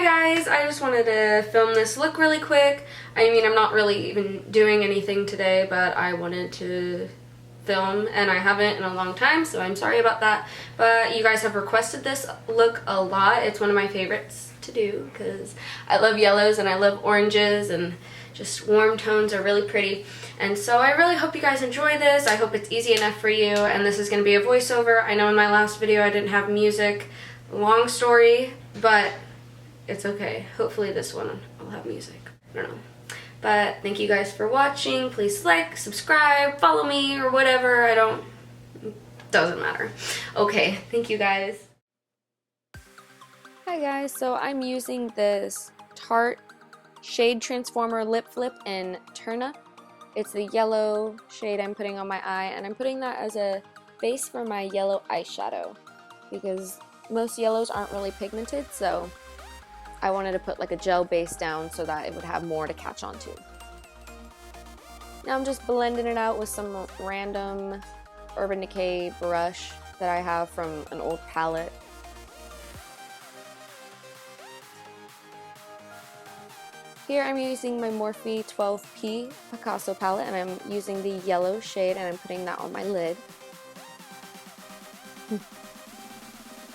Hi guys, I just wanted to film this look really quick. I mean, I'm not really even doing anything today, but I wanted to film and I haven't in a long time, so I'm sorry about that. But you guys have requested this look a lot. It's one of my favorites to do because I love yellows and I love oranges, and just warm tones are really pretty. And so I really hope you guys enjoy this. I hope it's easy enough for you, and this is going to be a voiceover. I know in my last video I didn't have music. Long story, but it's okay. Hopefully this one will have music. I don't know. But thank you guys for watching. Please like, subscribe, follow me, or whatever. Doesn't matter. Okay, thank you guys. Hi guys, so I'm using this Tarte Shade Transformer Lip Flip in Turna. It's the yellow shade I'm putting on my eye, and I'm putting that as a base for my yellow eyeshadow because most yellows aren't really pigmented, so I wanted to put like a gel base down so that it would have more to catch on to. Now I'm just blending it out with some random Urban Decay brush that I have from an old palette. Here I'm using my Morphe 12P Picasso palette, and I'm using the yellow shade, and I'm putting that on my lid.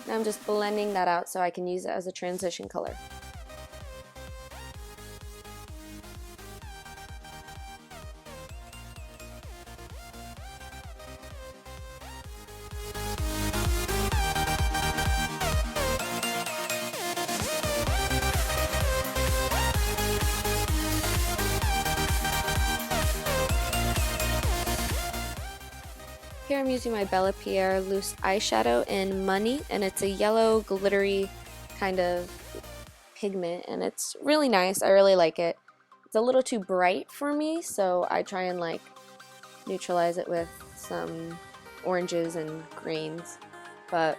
Now I'm just blending that out so I can use it as a transition color. Here I'm using my Pierre loose eyeshadow in Money, and it's a yellow glittery kind of pigment, and it's really nice. I really like it. It's a little too bright for me, so I try and like neutralize it with some oranges and greens. But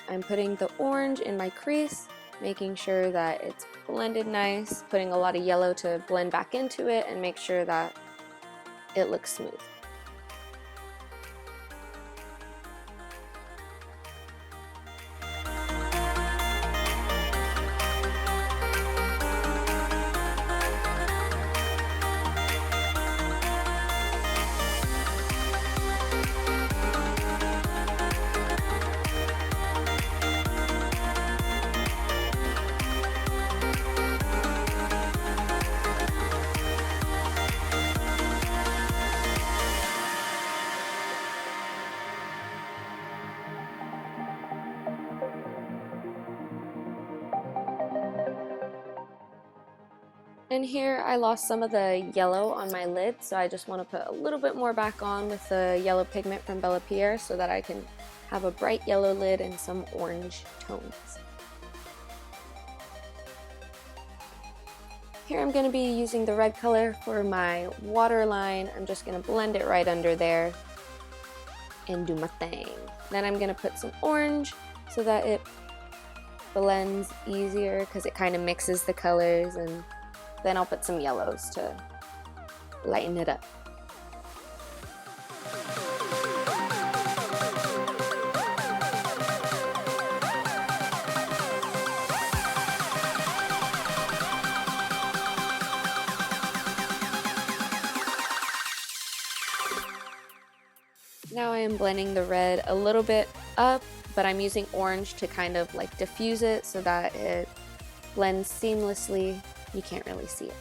I'm putting the orange in my crease, making sure that it's blended nice, putting a lot of yellow to blend back into it and make sure that it looks smooth. And here I lost some of the yellow on my lid, so I just want to put a little bit more back on with the yellow pigment from Pierre so that I can have a bright yellow lid and some orange tones. Here I'm going to be using the red color for my waterline. I'm just going to blend it right under there and do my thing. Then I'm going to put some orange so that it blends easier because it kind of mixes the colors, and then I'll put some yellows to lighten it up. Now I am blending the red a little bit up, but I'm using orange to kind of like diffuse it so that it blends seamlessly. You can't really see it.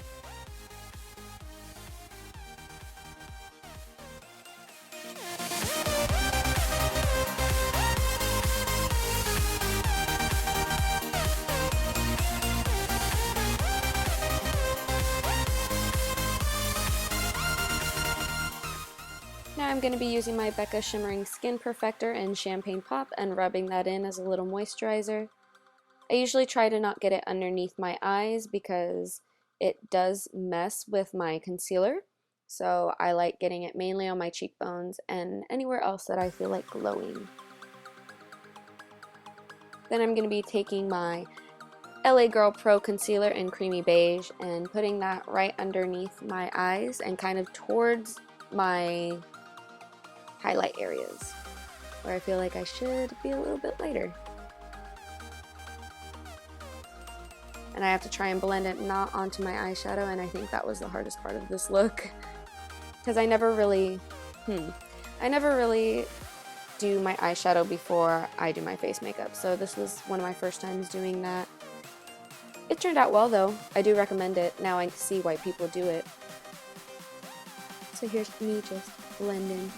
Now I'm going to be using my Becca Shimmering Skin Perfector in Champagne Pop and rubbing that in as a little moisturizer. I usually try to not get it underneath my eyes because it does mess with my concealer, so I like getting it mainly on my cheekbones and anywhere else that I feel like glowing. Then I'm going to be taking my LA Girl Pro Concealer in Creamy Beige and putting that right underneath my eyes and kind of towards my highlight areas where I feel like I should be a little bit lighter. and I have to try and blend it not onto my eyeshadow, and I think that was the hardest part of this look because I never really do my eyeshadow before I do my face makeup, so this was one of my first times doing that. It turned out well though. I do recommend it. Now I see why people do it. So here's me just blending.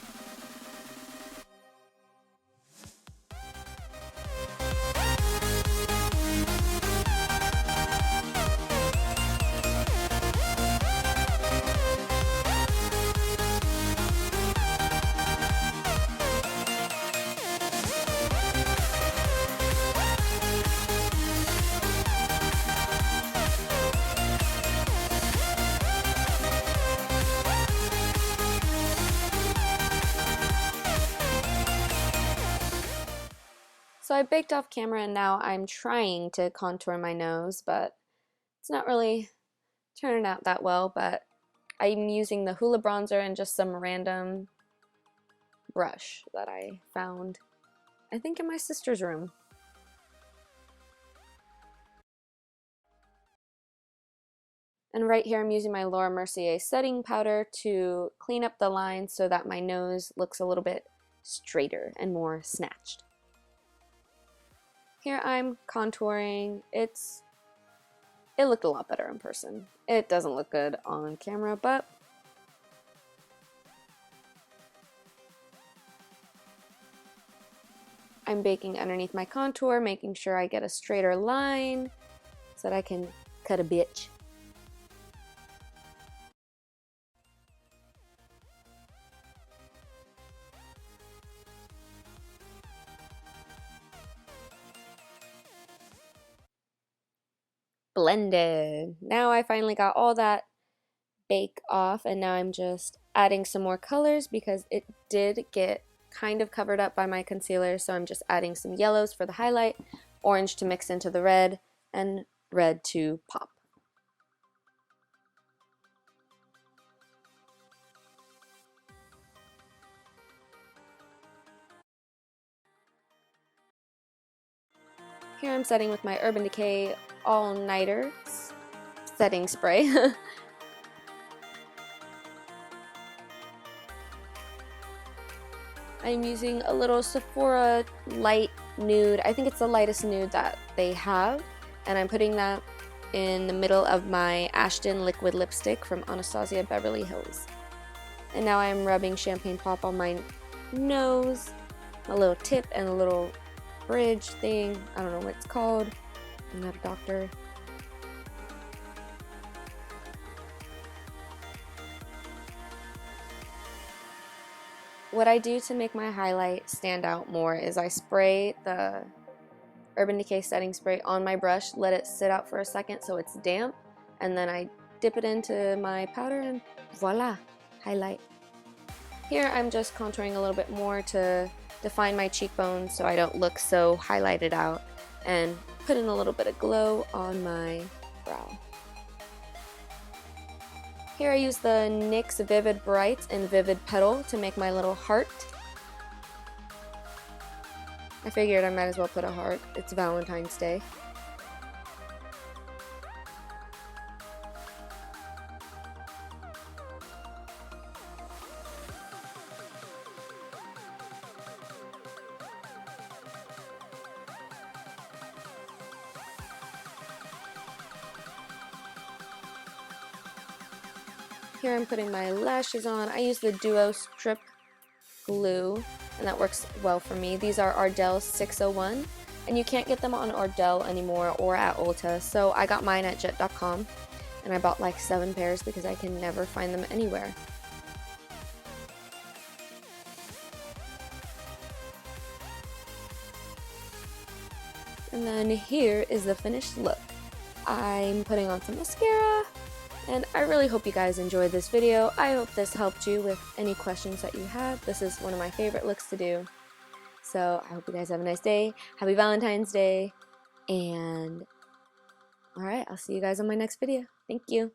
So I baked off camera and now I'm trying to contour my nose, but it's not really turning out that well, but I'm using the Hoola bronzer and just some random brush that I found, I think, in my sister's room. And right here I'm using my Laura Mercier setting powder to clean up the lines so that my nose looks a little bit straighter and more snatched. Here I'm contouring. It looked a lot better in person. It doesn't look good on camera, but I'm baking underneath my contour, making sure I get a straighter line so that I can cut a bitch. Blended. Now I finally got all that bake off, and now I'm just adding some more colors because it did get kind of covered up by my concealer, so I'm just adding some yellows for the highlight, orange to mix into the red, and red to pop. Here I'm setting with my Urban Decay All-Nighter setting spray. I'm using a little Sephora light nude. I think it's the lightest nude that they have, and I'm putting that in the middle of my Ashton liquid lipstick from Anastasia Beverly Hills. And now I'm rubbing champagne pop on my nose, a little tip and a little bridge thing. I don't know what it's called. I'm not a doctor. What I do to make my highlight stand out more is I spray the Urban Decay setting spray on my brush, let it sit out for a second so it's damp, and then I dip it into my powder and voila, highlight. Here I'm just contouring a little bit more to define my cheekbones so I don't look so highlighted out, and put in a little bit of glow on my brow. Here I use the NYX Vivid Bright and Vivid Petal to make my little heart. I figured I might as well put a heart. It's Valentine's Day. Here I'm putting my lashes on. I use the Duo Strip Glue, and that works well for me. These are Ardel 601, and you can't get them on Ardel anymore or at Ulta, so I got mine at jet.com, and I bought like 7 pairs because I can never find them anywhere. And then here is the finished look. I'm putting on some mascara, and I really hope you guys enjoyed this video. I hope this helped you with any questions that you had. This is one of my favorite looks to do. So I hope you guys have a nice day. Happy Valentine's Day. And alright, I'll see you guys on my next video. Thank you.